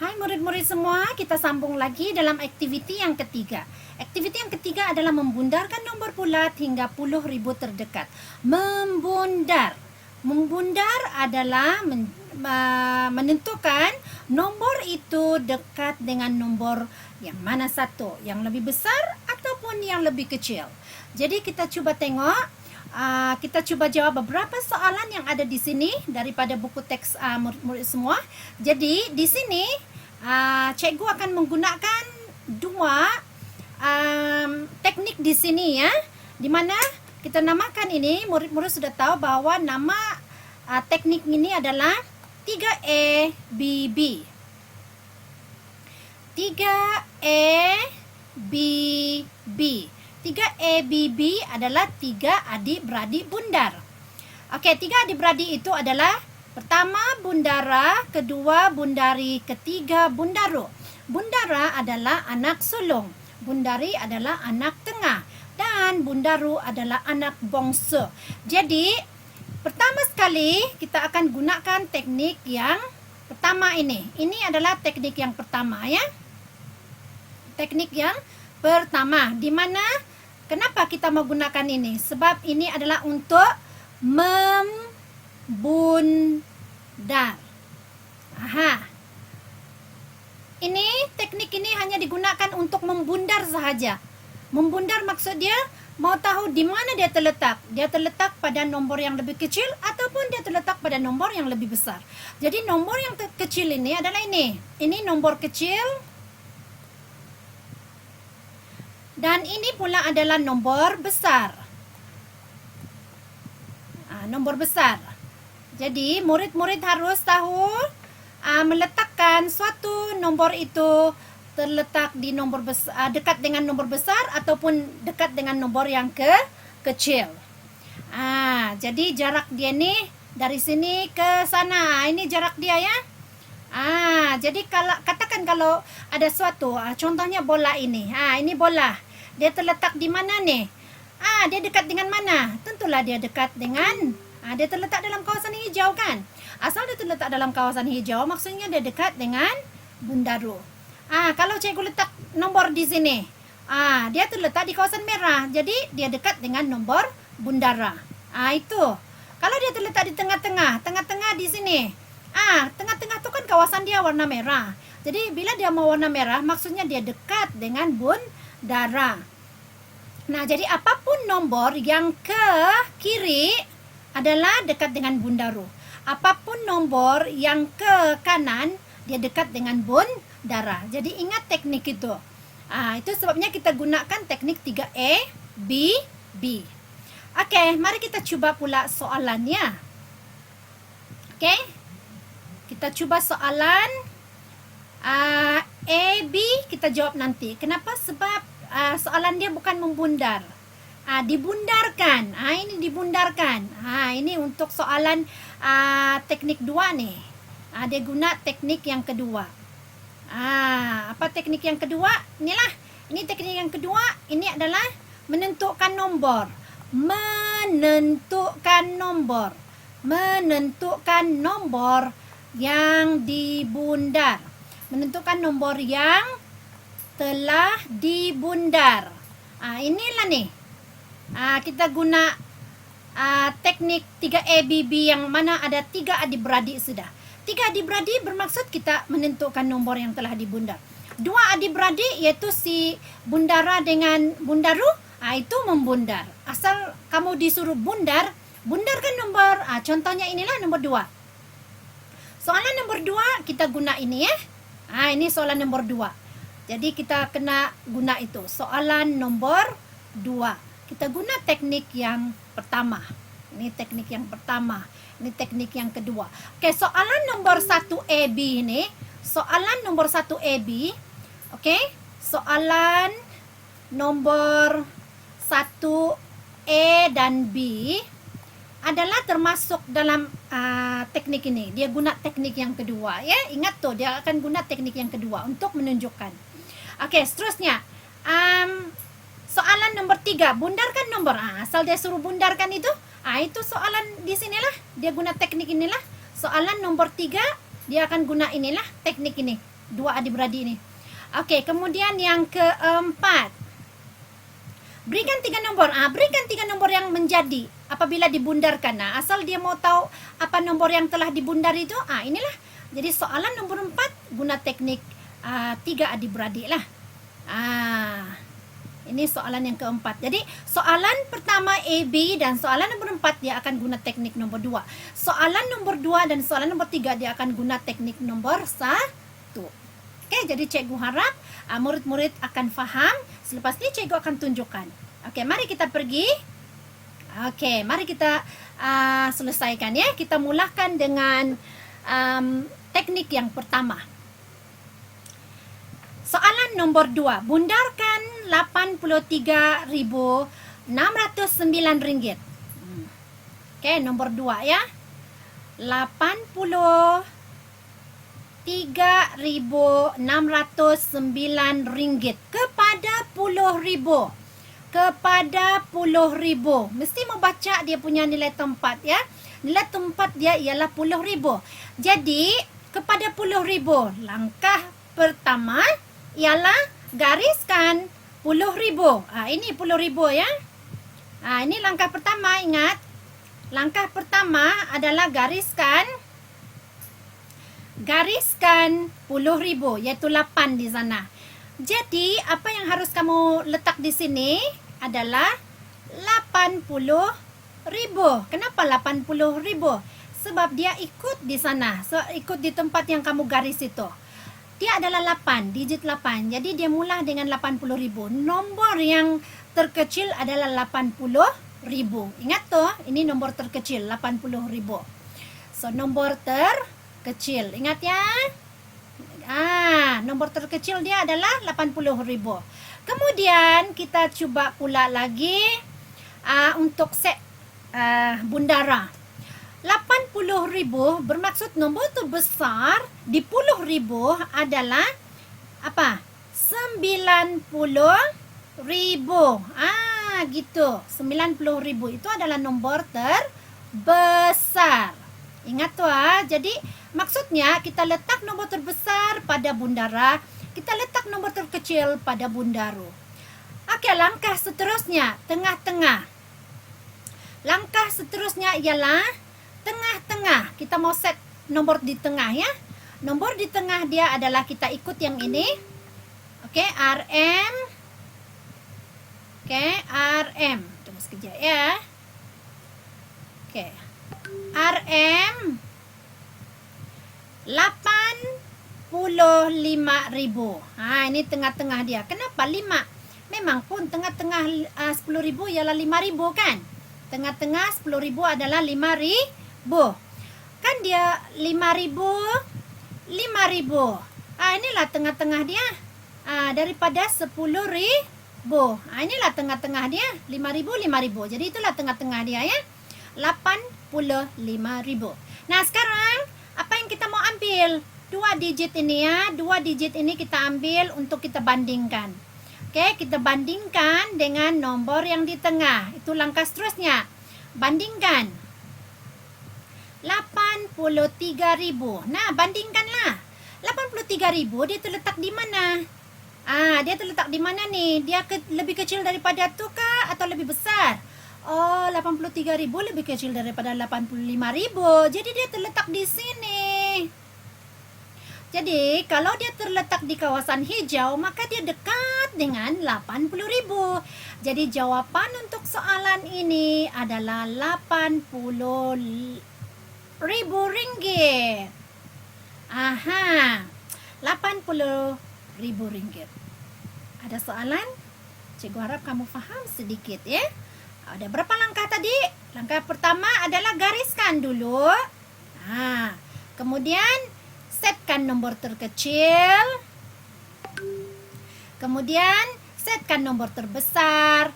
Hai murid-murid semua, kita sambung lagi dalam aktiviti yang ketiga. Aktiviti yang ketiga adalah membundarkan nombor bulat hingga puluh ribu terdekat. Membundar. Membundar adalah menentukan nombor itu dekat dengan nombor yang mana satu, yang lebih besar ataupun yang lebih kecil. Jadi kita coba tengok, kita coba jawab beberapa soalan yang ada di sini daripada buku teks murid-murid semua. Jadi di sini cikgu akan menggunakan dua teknik di sini ya, di mana kita namakan ini, murid-murid sudah tahu bahwa nama teknik ini adalah 3ABB. 3ABB. 3ABB adalah tiga adik-beradik bundar. Oke, tiga adik-beradik itu adalah pertama bundara, kedua bundari, ketiga bundaru. Bundara adalah anak sulung, bundari adalah anak tengah, dan bundaru adalah anak bongsu. Jadi, pertama sekali kita akan gunakan teknik yang pertama ini. Ini adalah teknik yang pertama ya. Teknik yang pertama, di mana kenapa kita menggunakan ini? Sebab ini adalah untuk membundar. Ini teknik ini hanya digunakan untuk membundar sahaja. Membundar maksud dia mau tahu di mana dia terletak. Dia terletak pada nombor yang lebih kecil ataupun dia terletak pada nombor yang lebih besar. Jadi nombor yang kecil ini adalah ini. Ini nombor kecil. Dan ini pula adalah nombor besar. Nombor besar. Jadi murid-murid harus tahu meletakkan suatu nombor itu terletak di nomor besar, dekat dengan nombor besar ataupun dekat dengan nombor yang kecil. Jadi jarak dia nih dari sini ke sana. Ini jarak dia ya. Jadi kalau katakan kalau ada suatu, contohnya bola ini. Ini bola. Dia terletak di mana nih? Dia dekat dengan mana? Tentulah dia dekat dengan dia terletak dalam kawasan hijau kan? Asal dia terletak dalam kawasan hijau, maksudnya dia dekat dengan bundaru. Kalau cikgu letak nombor di sini, dia terletak di kawasan merah, jadi dia dekat dengan nombor bundara. Itu. Kalau dia terletak di tengah-tengah di sini, tengah-tengah itu kan kawasan dia warna merah. Jadi bila dia mau warna merah, maksudnya dia dekat dengan bundara. Nah, jadi apapun nombor yang ke kiri adalah dekat dengan bundaru. Apapun nombor yang ke kanan, dia dekat dengan bundara. Jadi ingat teknik itu. Itu sebabnya kita gunakan teknik 3A, B, B. Oke, mari kita coba pula soalannya. Oke, kita coba soalan A, B, kita jawab nanti. Kenapa? Sebab soalan dia bukan membundar, dibundarkan. Ini dibundarkan. Ini untuk soalan teknik 2 nih. Dia guna teknik yang kedua. Apa teknik yang kedua? Inilah. Ini teknik yang kedua. Ini adalah menentukan nombor. Menentukan nombor. Menentukan nombor yang dibundar. Menentukan nombor yang telah dibundar. Inilah nih. Kita guna teknik 3ABB yang mana ada 3 adik-beradik sudah. 3 adik-beradik bermaksud kita menentukan nombor yang telah dibundar. 2 adik-beradik yaitu si bundara dengan bundaru, itu membundar. Asal kamu disuruh bundarkan nombor. Contohnya inilah nomor 2. Soalan nomor 2 kita guna ini ya. Ini soalan nomor 2. Jadi kita kena guna itu. Soalan nomor 2. Kita guna teknik yang pertama. Ini teknik yang pertama. Ini teknik yang kedua. Oke, soalan nomor 1AB ini. Soalan nomor 1AB. Oke. Soalan nomor 1A dan B adalah termasuk dalam teknik ini. Dia guna teknik yang kedua. Ya, ingat tuh, dia akan guna teknik yang kedua untuk menunjukkan. Oke, seterusnya. Soalan nomor 3, bundarkan nombor. Asal dia suruh bundarkan itu, itu soalan di sinilah. Dia guna teknik inilah. Soalan nomor 3, dia akan guna inilah teknik ini. dua adik-beradik ni. Okey, kemudian yang keempat. Berikan 3 nombor. Berikan 3 nombor yang menjadi apabila dibundarkan. Asal dia mau tahu apa nombor yang telah dibundar itu, inilah. Jadi soalan nomor 4 guna teknik 3 adik-beradik lah. Ini soalan yang keempat. Jadi soalan pertama A, B dan soalan nomor 4 dia akan guna teknik nomor 2. Soalan nomor 2 dan soalan nomor 3 dia akan guna teknik nomor 1. Okey, jadi cikgu harap murid-murid akan faham. Selepas ni cikgu akan tunjukkan. Okey, mari kita pergi. Okey, mari kita selesaikan ya. Kita mulakan dengan teknik yang pertama. Soalan nomor 2. Bundarkan Rp83.609. Okey, nomor 2 ya. Rp83.609 kepada RM10.000. Kepada RM10.000. Mesti membaca dia punya nilai tempat ya. Nilai tempat dia ialah RM10.000. Jadi, kepada RM10.000, langkah pertama ialah gariskan RM10.000. Ini RM10.000 ya. Ini langkah pertama, ingat. Langkah pertama adalah gariskan RM10.000, iaitu 8 di sana. Jadi, apa yang harus kamu letak di sini adalah RM80.000. Kenapa RM80.000? Sebab dia ikut di sana. Ikut di tempat yang kamu garis itu. Dia adalah 8, digit 8. Jadi dia mula dengan RM80.000. Nombor yang terkecil adalah RM80.000. Ingat tuh, ini nombor terkecil RM80.000. So nombor terkecil, ingat ya. Nombor terkecil dia adalah RM80.000. Kemudian kita cuba pula lagi untuk set bundara. RM80.000 bermaksud nombor terbesar di RM10.000 adalah apa? RM90.000. Gitu. RM90.000 itu adalah nombor terbesar. Ingat tuh Jadi maksudnya kita letak nombor terbesar pada bundara, kita letak nombor terkecil pada bundaru. Okey, langkah seterusnya tengah-tengah. Langkah seterusnya ialah tengah-tengah. Kita mau set nomor di tengah ya. Nomor di tengah dia adalah kita ikut yang ini. Okey, RM. Okey, RM. Tunggu sekejap ya. Okey. RM 85.000. Ini tengah-tengah dia. Kenapa 5? Memang pun tengah-tengah 10.000 ialah 5.000 kan? Tengah-tengah 10.000 adalah 5.000. Kan dia 5.000. Inilah tengah-tengah dia. Daripada 10.000. Inilah tengah-tengah dia. 5.000. Jadi itulah tengah-tengah dia ya. 85.000. Nah, sekarang apa yang kita mau ambil? 2 digit ini ya. 2 digit ini kita ambil untuk kita bandingkan. Oke, kita bandingkan dengan nomor yang di tengah. Itu langkah seterusnya. Bandingkan. 83.000. Nah, bandingkanlah. 83.000 dia terletak di mana? Dia terletak di mana nih? Dia lebih kecil daripada tu kah atau lebih besar? 83.000 lebih kecil daripada 85.000. Jadi dia terletak di sini. Jadi kalau dia terletak di kawasan hijau, maka dia dekat dengan 80.000. Jadi jawapan untuk soalan ini adalah 80.000 ringgit. 80.000 ringgit. Ada soalan? Cikgu harap kamu faham sedikit ya. Ada berapa langkah tadi? Langkah pertama adalah gariskan dulu. Kemudian setkan nombor terkecil. Kemudian setkan nomor terbesar.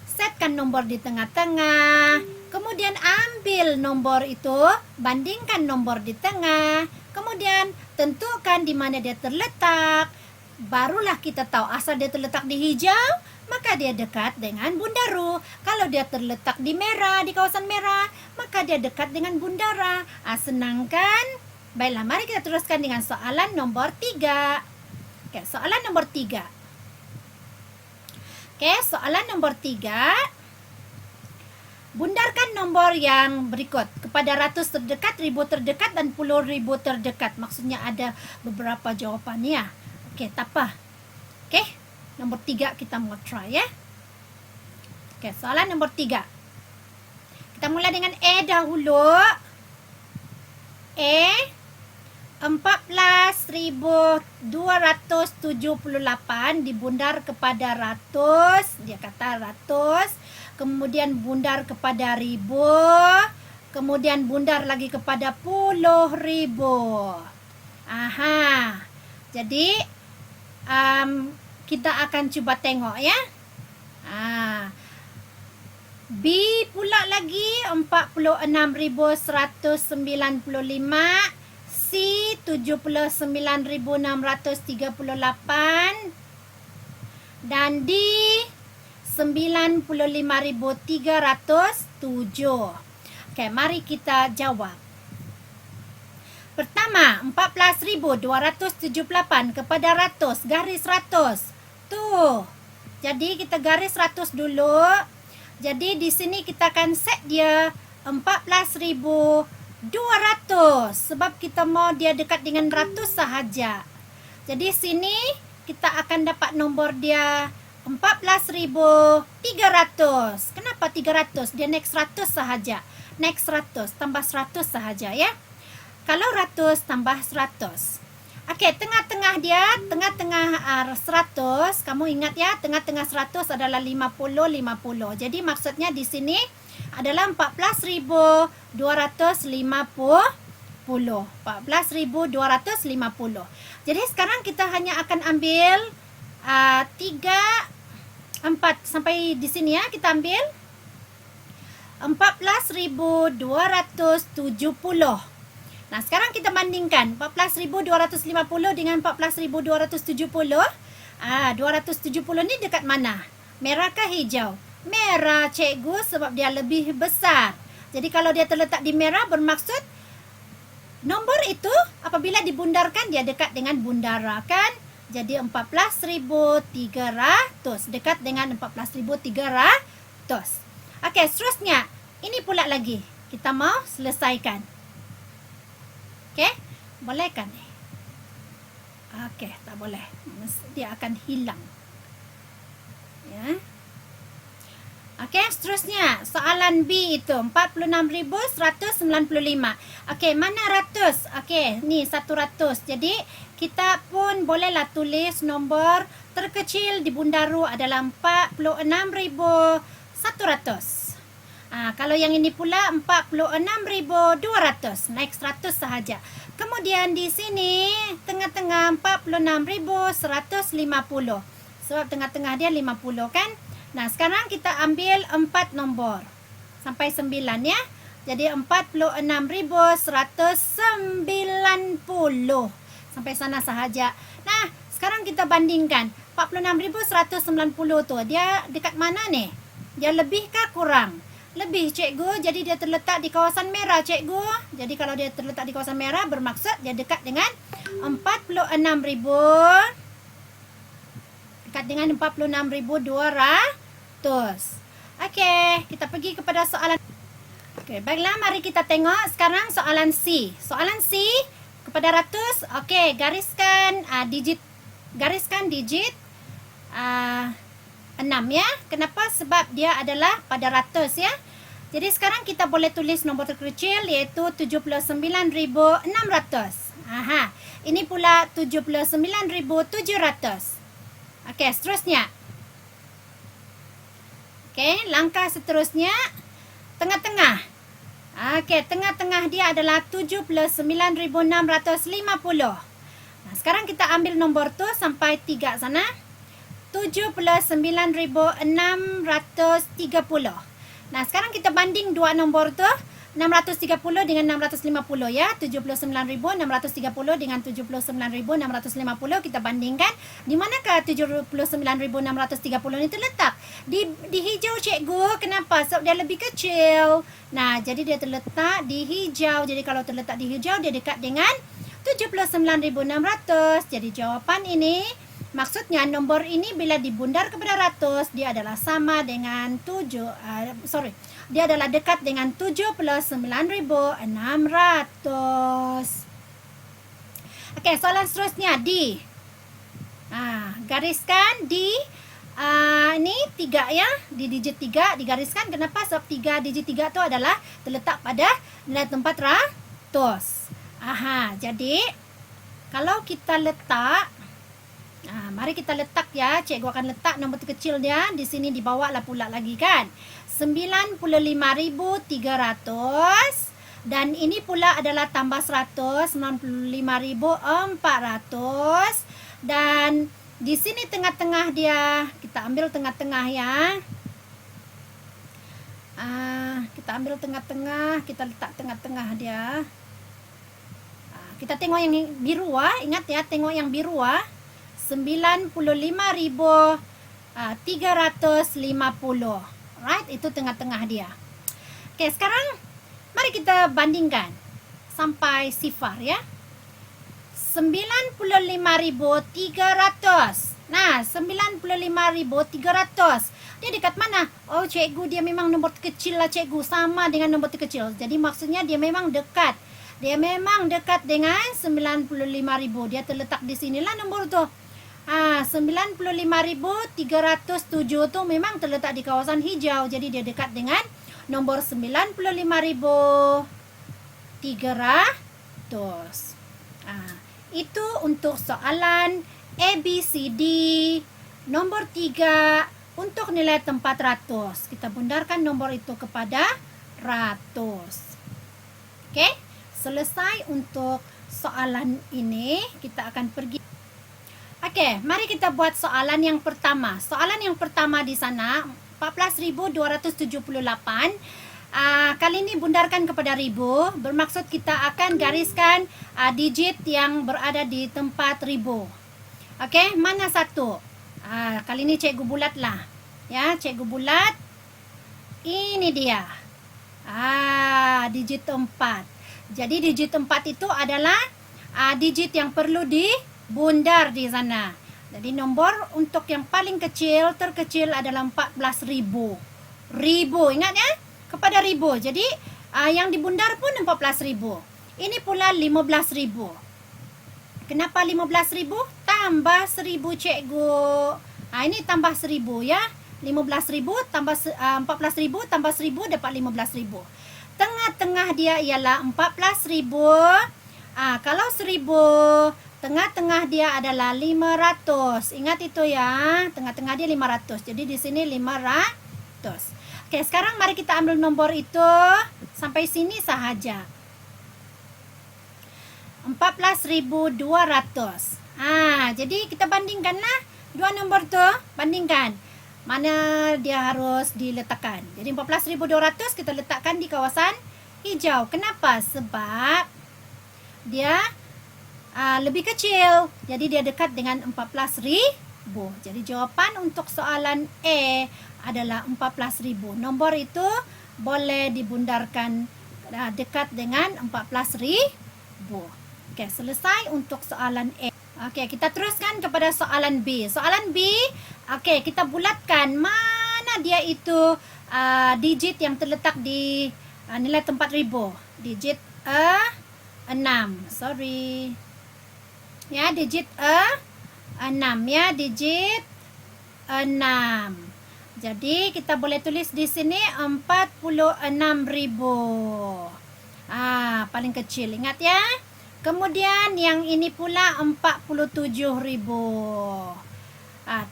Setkan nomor di tengah-tengah. Kemudian ambil nomor itu, bandingkan nomor di tengah. Kemudian tentukan di mana dia terletak. Barulah kita tahu asal dia terletak di hijau, maka dia dekat dengan bundaru. Kalau dia terletak di merah, di kawasan merah, maka dia dekat dengan bundara. Senang kan? Baiklah, mari kita teruskan dengan soalan nombor 3. Okey, soalan nombor 3. Okey, soalan nombor 3. Bundarkan nombor yang berikut kepada ratus terdekat, ribu terdekat, dan puluh ribu terdekat. Maksudnya ada beberapa jawapan ya. Okey, tak apa. Okey, nombor 3 kita mau try ya. Okey, soalan nombor 3. Kita mula dengan A dahulu. A, 14.278 dibundar kepada ratus. Dia kata ratus. Kemudian bundar kepada ribu, kemudian bundar lagi kepada puluh ribu. Aha. Jadi kita akan cuba tengok ya. B pula lagi 46.195, C 79.638 dan D 95.307. Okey, mari kita jawab. Pertama, 14.278 kepada ratus, garis ratus. Tuh. Jadi kita garis ratus dulu. Jadi di sini kita akan set dia 14.200 sebab kita mau dia dekat dengan ratus sahaja. Jadi sini kita akan dapat nombor dia 14.300. Kenapa 300? Dia next 100 sahaja. Next 100 tambah 100 sahaja ya. Kalau 100 tambah 100. Okey, tengah-tengah dia, tengah-tengah 100, kamu ingat ya, tengah-tengah 100 adalah 50. Jadi maksudnya di sini adalah 14.250. 14.250. Jadi sekarang kita hanya akan ambil 4 sampai di sini ya, kita ambil 14.270. Nah, sekarang kita bandingkan 14.250 dengan 14.270. 270 ni dekat mana? Merah ke hijau? Merah, cikgu, sebab dia lebih besar. Jadi kalau dia terletak di merah bermaksud nombor itu apabila dibundarkan dia dekat dengan bundara kan? Jadi 14.300 dekat dengan 14.300. Okey, seterusnya ini pula lagi kita mau selesaikan. Okey, boleh kan ni? Okey, tak boleh. Dia akan hilang. Ya. Okey, seterusnya soalan B itu 46.195. Okey, mana ratus? Okey, ni 100. Jadi kita pun bolehlah tulis nombor terkecil di bundaru adalah 46.100. Kalau yang ini pula 46.200. Naik 100 sahaja. Kemudian di sini tengah-tengah 46.150. Sebab tengah-tengah dia 50 kan? Nah, sekarang kita ambil 4 nombor sampai 9 ya. Jadi 46.190 sampai sana sahaja. Nah, sekarang kita bandingkan 46.190 tu dia dekat mana ni? Dia lebih ke kurang? Lebih, cikgu. Jadi dia terletak di kawasan merah, cikgu. Jadi kalau dia terletak di kawasan merah bermaksud dia dekat dengan 46.000. Dekat dengan 46.200. Okey, kita pergi kepada soalan. Okey, baiklah, mari kita tengok sekarang soalan C. Soalan C kepada ratus. Okey, gariskan digit 6 ya. Kenapa? Sebab dia adalah pada ratus ya. Jadi sekarang kita boleh tulis nombor terkecil iaitu 79.600. Aha, ini pula 79.700. Okey, seterusnya. Okey, langkah seterusnya tengah-tengah. Okey, tengah-tengah dia adalah 79.650. Nah, sekarang kita ambil nombor tu sampai 3 sana. 79.630. Nah, sekarang kita banding dua nombor tu. 630 dengan 650 ya. 79.630 dengan 79.650 kita bandingkan. Di manakah 79.630 ini terletak? Di hijau cikgu. Kenapa? Sebab dia lebih kecil. Nah, jadi dia terletak di hijau. Jadi kalau terletak di hijau dia dekat dengan 79.600. Jadi jawapan ini, maksudnya nombor ini bila dibundar kepada ratus, dia adalah sama dengan dia adalah dekat dengan 79.600. Okey, soalan seterusnya di gariskan di ini 3 ya, di digit 3 digariskan. Kenapa? Sebab 3 digit 3 itu adalah terletak pada nilai tempat ratus. Jadi kalau kita letak, mari kita letak ya. Cikgu akan letak nombor terkecil dia di sini, dibawa lah pula lagi kan. 95.300 dan ini pula adalah tambah 100, 95.400, dan di sini tengah-tengah dia, kita ambil tengah-tengah ya. Kita ambil tengah-tengah, kita letak tengah-tengah dia. Kita tengok yang biru ingat ya, tengok yang biru 95.350. Right, itu tengah-tengah dia. Oke, sekarang mari kita bandingkan sampai sifar ya. 95.300. Nah, 95.300. Dia dekat mana? Oh, cikgu, dia memang nombor terkecil lah cikgu, sama dengan nombor terkecil. Jadi maksudnya dia memang dekat. Dia memang dekat dengan 95.000. Dia terletak di sinilah nombor tu. 95.307 tu memang terletak di kawasan hijau. Jadi dia dekat dengan nombor 95.300. Itu untuk soalan ABCD nombor 3 untuk nilai tempat ratus. Kita bundarkan nombor itu kepada ratus. Oke, selesai untuk soalan ini. Kita akan pergi. Oke, mari kita buat soalan yang pertama. Soalan yang pertama di sana 14.278. Kali ini bundarkan kepada ribu. Bermaksud kita akan gariskan digit yang berada di tempat ribu. Oke, mana satu? Kali ini cikgu bulat lah. Ya, cikgu bulat. Ini dia. Digit 4. Jadi digit 4 itu adalah digit yang perlu dibundar di sana. Jadi nombor untuk yang paling kecil, terkecil adalah 14.000. Ribu, ingat ya? Kepada ribu. Jadi yang dibundar pun 14.000. Ini pula 15.000. Kenapa 15.000? Tambah 1.000 cikgu. Ini tambah 1.000 ya. 15.000 tambah 14.000 tambah 1.000 dapat 15.000. Tengah-tengah dia ialah 14.000. Kalau 1.000, tengah-tengah dia adalah 500. Ingat itu ya. Tengah-tengah dia 500. Jadi di sini 500. Oke, sekarang mari kita ambil nomor itu. Sampai sini sahaja. 14.200. Jadi kita bandingkanlah dua nombor tu. Bandingkan. Mana dia harus diletakkan. Jadi 14.200 kita letakkan di kawasan hijau. Kenapa? Sebab dia lebih kecil. Jadi dia dekat dengan 14.000. Jadi jawapan untuk soalan E adalah 14.000. Nombor itu boleh dibundarkan dekat dengan 14.000. Oke, selesai untuk soalan E. Oke, kita teruskan kepada soalan B. Soalan B, oke, kita bulatkan mana dia itu digit yang terletak di nilai tempat ribu. Digit 6. Sorry. Ya, digit 6 ya, digit 6. Jadi kita boleh tulis di sini 46.000. Paling kecil, ingat ya. Kemudian yang ini pula 47.000.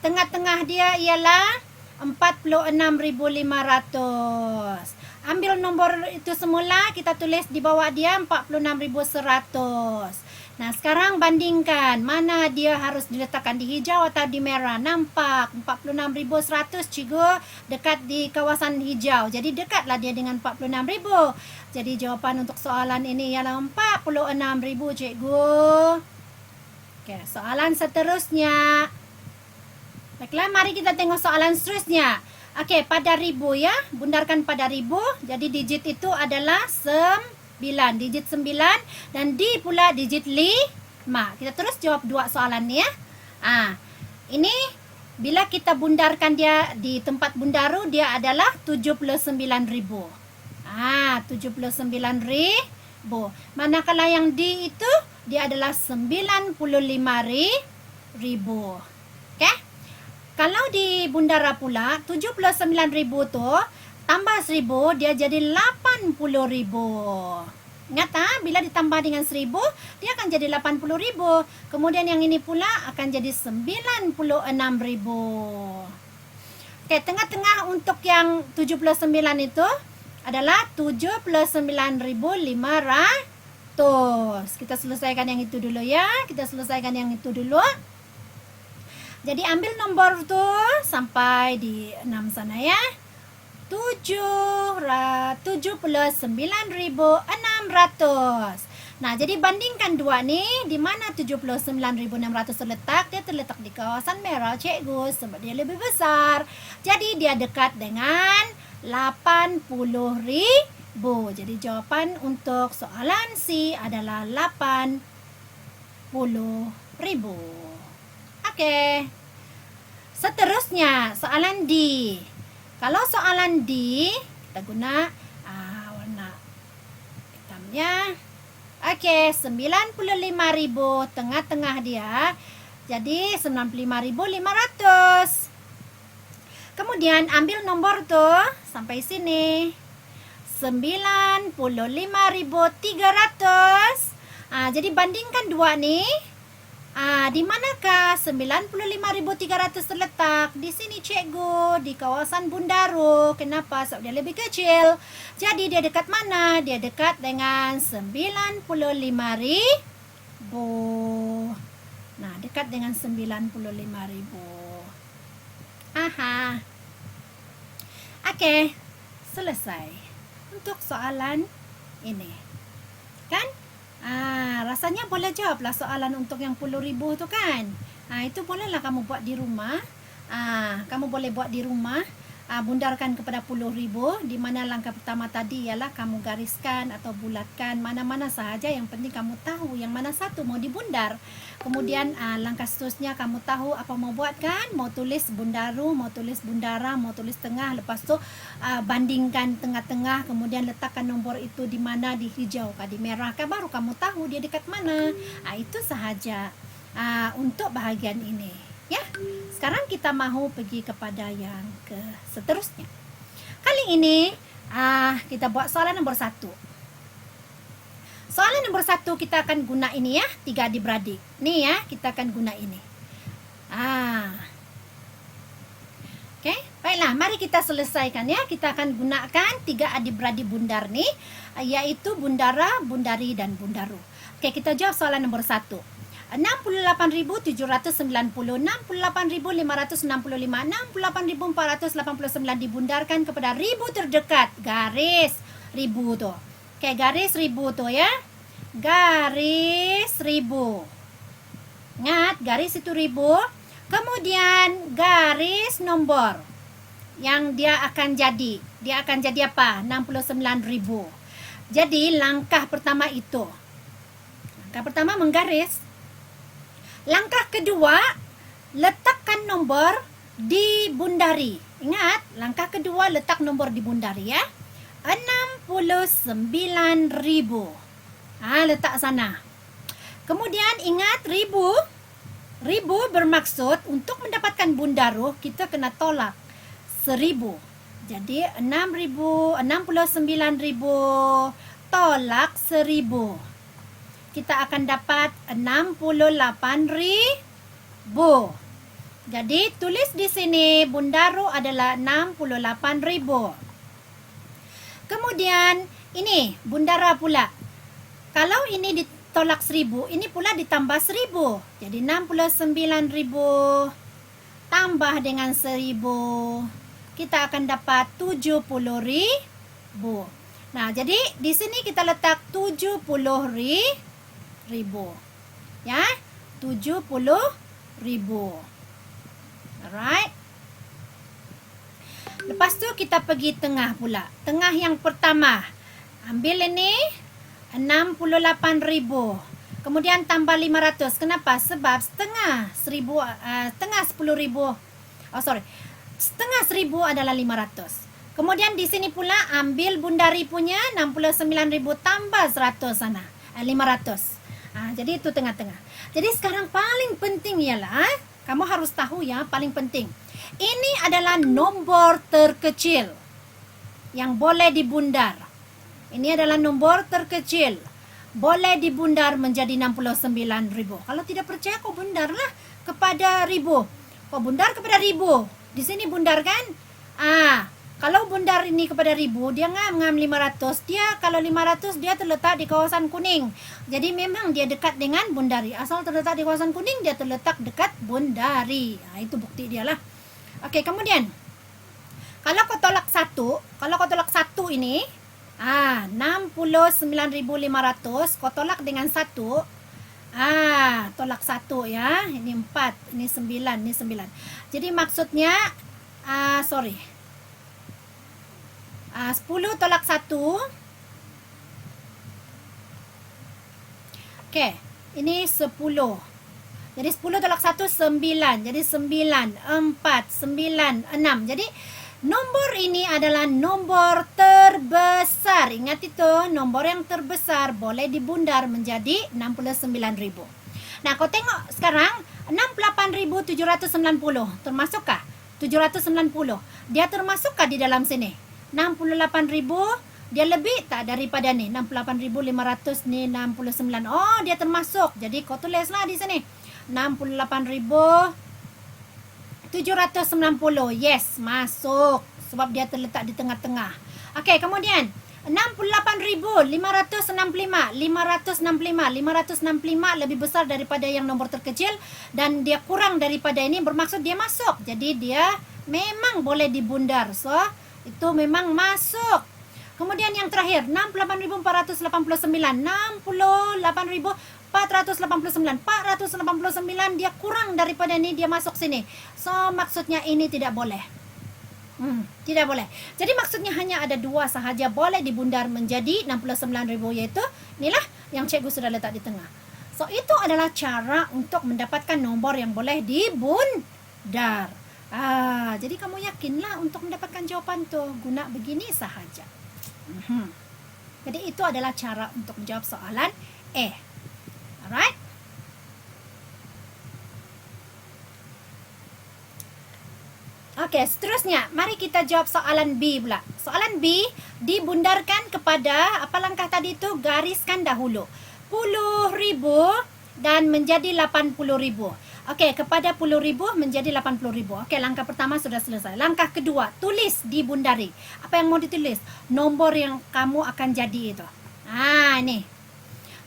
Tengah-tengah dia ialah 46.500. Ambil nombor itu semula, kita tulis di bawah dia 46.100. Nah, sekarang bandingkan mana dia harus diletakkan di hijau atau di merah. Nampak 46.100 cikgu dekat di kawasan hijau. Jadi dekatlah dia dengan 46.000. Jadi jawapan untuk soalan ini ialah 46.000 cikgu. Okey, soalan seterusnya. Baiklah, mari kita tengok soalan seterusnya. Okey, pada ribu ya. Bundarkan pada ribu. Jadi digit itu adalah 9. Digit 9 dan D pula digit 5. Kita terus jawab dua soalan ni ya. Ini bila kita bundarkan dia di tempat bundaru dia adalah 79.000. 79.000. Manakala yang D itu dia adalah 95.000. Okey? Kalau di bundara pula 79.000 tu tambah 1,000 dia jadi 80.000. Ingat bila ditambah dengan 1,000 dia akan jadi 80.000. Kemudian yang ini pula akan jadi 96.000. Okey, tengah-tengah untuk yang 79 itu adalah 79.500. Kita selesaikan yang itu dulu ya. Jadi ambil nombor tu sampai di 6 sana ya. 79.600. Nah, jadi bandingkan dua ni. Di mana 79.600 terletak? Dia terletak di kawasan merah cikgu sebab dia lebih besar. Jadi dia dekat dengan 80.000. Jadi jawapan untuk soalan C adalah 80.000. Okey. Seterusnya soalan D. Kalau soalan D, kita guna warna hitamnya. Okey, 95.000 tengah-tengah dia. Jadi 95.500. Kemudian ambil nombor tu sampai sini. 95.300. Jadi bandingkan dua ni. Di manakah 95.300 terletak? Di sini cikgu, di kawasan bundaru. Kenapa? Sebab dia lebih kecil. Jadi dia dekat mana? Dia dekat dengan 95.000. Nah, dekat dengan 95.000. Okey, selesai untuk soalan ini. Kan? Rasanya boleh jawablah soalan untuk yang 10.000 tu kan. Itu bolehlah kamu buat di rumah. Kamu boleh buat di rumah. Bundarkan kepada 10.000. Di mana langkah pertama tadi ialah kamu gariskan atau bulatkan mana-mana sahaja. Yang penting kamu tahu yang mana satu mau dibundar. Kemudian langkah seterusnya kamu tahu apa mau buat kan. Mau tulis bundaru, mau tulis bundara, mau tulis tengah. Lepas tu bandingkan tengah-tengah. Kemudian letakkan nombor itu di mana, di hijau kah, di merah kah. Baru kamu tahu dia dekat mana. Itu sahaja untuk bahagian ini. Ya, sekarang kita mahu pergi kepada yang ke seterusnya. Kali ini kita buat soalan nombor 1. Soalan nombor 1 kita akan guna ini ya, 3 adik-beradik. Nih ya, kita akan guna ini. Okey, baiklah, mari kita selesaikan ya. Kita akan gunakan 3 adik-beradik bundar nih, yaitu bundara, bundari dan bundaru. Okey, kita jawab soalan nombor 1. 68.790, 68.565, 68.489 dibundarkan kepada ribu terdekat. Garis ribu tu. Okey, garis ribu tu ya. Garis ribu. Ingat, garis itu ribu. Kemudian garis nombor yang dia akan jadi. Dia akan jadi apa? 69.000. Jadi langkah pertama itu. Langkah pertama menggaris. Langkah kedua, letakkan nombor di bundari. Ingat, langkah kedua letak nombor di bundari ya. 69.000. Letak sana. Kemudian ingat ribu. Ribu bermaksud untuk mendapatkan bundaru kita kena tolak 1,000. Jadi 69.000 tolak 1,000. Kita akan dapat 68.000. Jadi tulis di sini bundaru adalah 68.000. Kemudian ini bundara pula. Kalau ini tolak 1000, ini pula ditambah 1000. Jadi 69.000 tambah dengan 1000, kita akan dapat 70.000. Nah, jadi di sini kita letak 70.000. Ya, 70.000. Alright. Lepas tu kita pergi tengah pula. Tengah yang pertama. Ambil ini 68.000. Kemudian tambah 500. Kenapa? Sebab setengah 10.000. Oh, sorry. Setengah 1000 adalah 500. Kemudian di sini pula ambil bundari punya 69.000 tambah 100 sana. 500. Jadi itu tengah-tengah. Jadi sekarang paling penting ialah kamu harus tahu ya, paling penting. Ini adalah nombor terkecil yang boleh dibundar. Ini adalah nombor terkecil. Boleh dibundar menjadi 69.000. Kalau tidak percaya, kau bundarlah kepada 1000. Kau bundar kepada 1000. Di sini bundar kan? Kalau bundar ini kepada 1000, dia ngam 500. Dia kalau 500 dia terletak di kawasan kuning. Jadi memang dia dekat dengan bundari. Asal terletak di kawasan kuning, dia terletak dekat bundari. Itu bukti dia lah. Okey, kemudian kalau kau tolak 1, ini 69.500, kau tolak dengan 1. Tolak 1 ya. Ini 4, ini 9, ini 9. Jadi maksudnya 10 tolak 1. Okey, ini 10. Jadi 10 tolak 1 9. Jadi 9, 4, 9, 6. Jadi nombor ini adalah nombor terbesar. Ingat itu, nombor yang terbesar boleh dibundar menjadi 69.000. Nah, kau tengok sekarang 68.790 termasukkah? 790. Dia termasukkah di dalam sini? 68.000 dia lebih tak daripada ni 68.500 ni 69. Oh, dia termasuk. Jadi kau tulislah di sini 68.790. Yes, masuk sebab dia terletak di tengah-tengah. Okey, kemudian 68.565 lebih besar daripada yang nombor terkecil dan dia kurang daripada ini, bermaksud dia masuk. Jadi dia memang boleh dibundar. So itu memang masuk. Kemudian yang terakhir 68.489 489 dia kurang daripada ini, dia masuk sini. So maksudnya ini tidak boleh. Tidak boleh. Jadi maksudnya hanya ada dua sahaja boleh dibundar menjadi 69.000, yaitu inilah yang cikgu sudah letak di tengah. So itu adalah cara untuk mendapatkan nombor yang boleh dibundar. Jadi kamu yakinlah untuk mendapatkan jawapan tu guna begini sahaja. Jadi itu adalah cara untuk menjawab soalan A. Alright? Okey, seterusnya mari kita jawab soalan B pula. Soalan B dibundarkan kepada apa langkah tadi tu? Gariskan dahulu 10.000 dan menjadi 80.000. Okey, kepada 10.000 menjadi 80.000. Okey, langkah pertama sudah selesai. Langkah kedua, tulis dibundari. Apa yang mau ditulis? Nombor yang kamu akan jadi itu. Ini.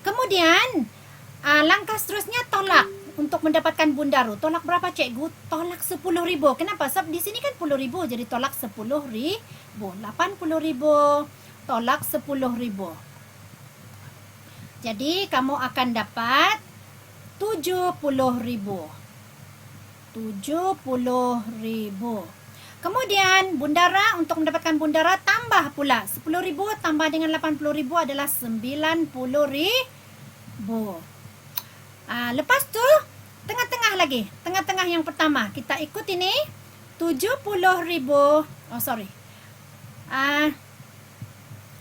Kemudian langkah seterusnya tolak. Untuk mendapatkan bundaru, tolak berapa cikgu? Tolak 10.000. Kenapa? Sebab di sini kan 10.000, jadi tolak 10.000. 80.000 tolak 10.000. Jadi kamu akan dapat 70.000. 70.000. Kemudian bundara, untuk mendapatkan bundara tambah pula 10.000 tambah dengan 80.000 adalah 90.000. Lepas tu tengah-tengah lagi. Tengah-tengah yang pertama kita ikut ini 70.000.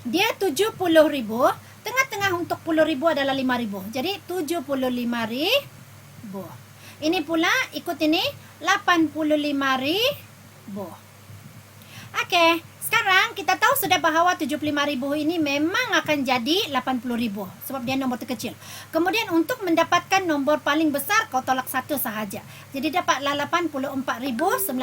Dia 70.000. Tengah-tengah untuk 10.000 adalah 5.000. Jadi 75.000. Ini pula ikut ini 85.000. Okey, sekarang kita tahu sudah bahawa 75.000 ini memang akan jadi 80.000 sebab dia nombor terkecil. Kemudian untuk mendapatkan nombor paling besar, kau tolak satu sahaja. Jadi dapatlah 84.999.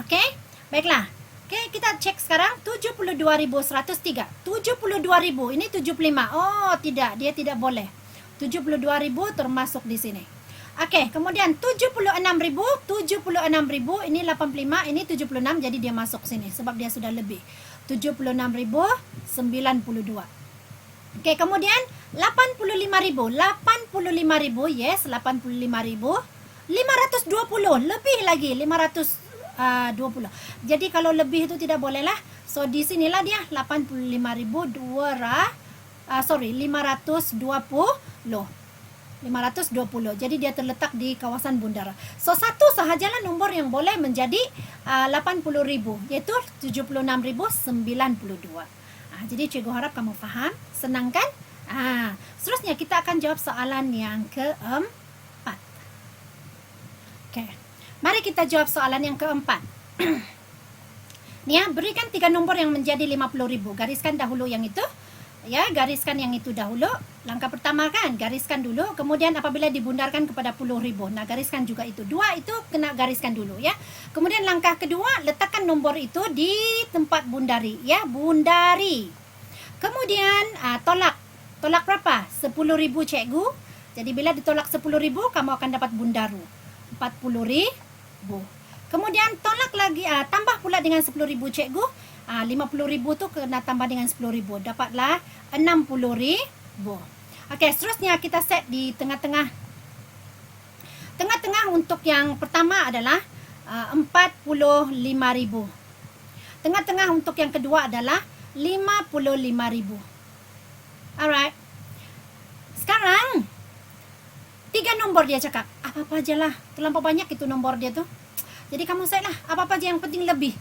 Okey, baiklah. Oke, kita cek sekarang 72.103. 72.000 ini 75. Oh, tidak, dia tidak boleh. 72.000 termasuk di sini. Oke, kemudian 76.000, 76.000 ini 85, ini 76, jadi dia masuk sini sebab dia sudah lebih. 76.092. Oke, kemudian 85.000, 85.000, yes, 85.000. 520, lebih lagi 520. Jadi kalau lebih itu tidak boleh lah. So di sinilah dia 520. Jadi dia terletak di kawasan Bundara. So satu sahajalah nomor yang boleh menjadi 80.000, yaitu 76.092. Jadi cikgu harap kamu faham, senang kan? Seterusnya kita akan jawab soalan yang keempat. Oke, mari kita jawab soalan yang keempat. Nih ya, berikan 3 nomor yang menjadi 50.000. Gariskan dahulu yang itu. Ya, gariskan yang itu dahulu. Langkah pertama kan, gariskan dulu. Kemudian apabila dibundarkan kepada 10.000. Nah, gariskan juga itu. 2 itu kena gariskan dulu ya. Kemudian langkah kedua, letakkan nomor itu di tempat bundari. Ya, bundari. Kemudian tolak. Tolak berapa? 10.000 cikgu. Jadi bila ditolak 10.000, kamu akan dapat bundaru. 40.000. Kemudian tolak lagi, tambah pula dengan 10.000 cikgu. 50.000 tu kena tambah dengan 10.000. Dapatlah 60.000. Okey, seterusnya kita set di tengah-tengah. Tengah-tengah untuk yang pertama adalah 45.000. Tengah-tengah untuk yang kedua adalah 55.000. Alright. Sekarang 3 nombor dia cakap. Apa-apa aja lah. Terlampau banyak itu nombor dia tu. Jadi kamu set lah. Apa-apa aja yang penting lebih.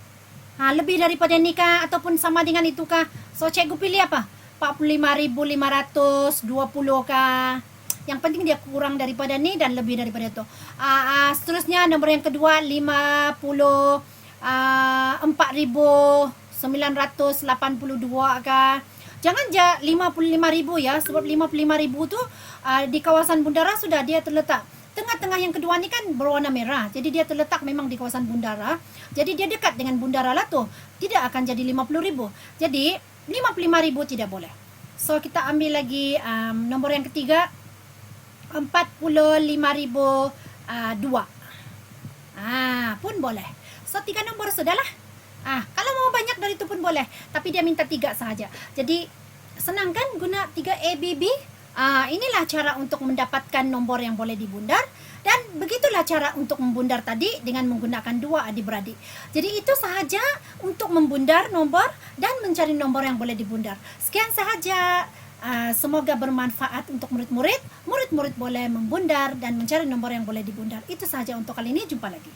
Lebih daripada ni kah ataupun sama dengan itu kah? So cikgu pilih apa? 45.520 kah? Yang penting dia kurang daripada ni dan lebih daripada itu. Seterusnya nombor yang kedua 54.982 kah? Jangan je 55.000 ya, sebab 55.000 tu di kawasan Bundara sudah dia terletak. Tengah-tengah yang kedua ni kan berwarna merah. Jadi dia terletak memang di kawasan Bundara. Jadi dia dekat dengan Bundara lah tu. Tidak akan jadi 50.000. Jadi 55.000 tidak boleh. So kita ambil lagi nombor yang ketiga. 45.002. Pun boleh. So 3 nombor sudahlah. Kalau mau banyak dari itu pun boleh. Tapi dia minta 3 sahaja. Jadi senang kan guna 3 ABB? Inilah cara untuk mendapatkan nombor yang boleh dibundar. Dan begitulah cara untuk membundar tadi dengan menggunakan 2 adik-beradik. Jadi itu sahaja untuk membundar nombor dan mencari nombor yang boleh dibundar. Sekian sahaja. Semoga bermanfaat untuk murid-murid. Murid-murid boleh membundar dan mencari nombor yang boleh dibundar. Itu sahaja untuk kali ini. Jumpa lagi.